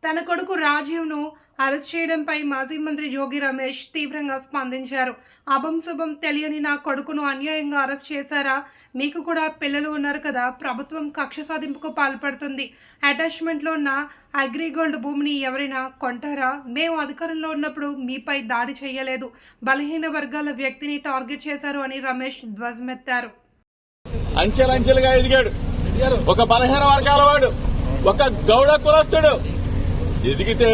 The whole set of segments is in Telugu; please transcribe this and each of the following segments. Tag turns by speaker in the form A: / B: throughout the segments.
A: తన కొడుకు రాజీవ్ను అరెస్ట్ చేయడంపై మాజీ మంత్రి జోగి రమేష్ తీవ్రంగా స్పందించారు. అభం శుభం తెలియని నా కొడుకును అన్యాయంగా అరెస్ట్ చేశారా? మీకు కూడా పిల్లలు ఉన్నారు కదా, ప్రభుత్వం కక్ష సాధింపుకు పాల్పడుతుంది. అటాచ్మెంట్లో ఉన్న అగ్రిగోల్డ్ భూమిని ఎవరైనా కొంటారా? మేము అధికారంలో ఉన్నప్పుడు మీపై దాడి చేయలేదు, బలహీన వర్గాల వ్యక్తిని టార్గెట్ చేశారు అని రమేష్ ధ్వజమెత్తారు.
B: అంచెలంచెలుగా ఎదిగాడు, ఒక బలహీన వర్గాల వాడు, ఒక గౌడ కులస్తుడు ఎదిగితే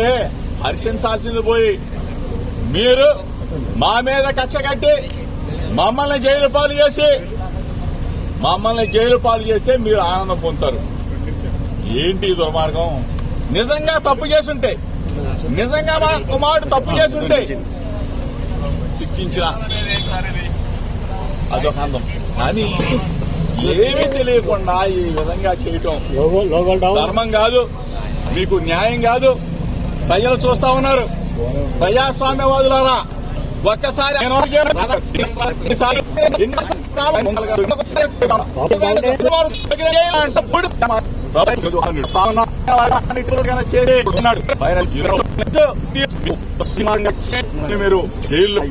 B: హర్షించాల్సింది పోయి మీరు మా మీద కక్ష కట్టి మమ్మల్ని జైలు పాలు చేస్తే మీరు ఆనందం పొందుతారు. ఏంటి దుర్మార్గం? నిజంగా తప్పు చేసుంటే, నిజంగా మా కుమారుడు తప్పు చేసుంటే శిక్షించిన అదొక అందం. కానీ ఏమీ తెలియకుండా ఈ విధంగా చేయటం ధర్మం కాదు, మీకు న్యాయం కాదు. ప్రజలు చూస్తా ఉన్నారు. ప్రజాస్వామ్యవాదులారా, ఒక్కసారి మీరు జైల్లో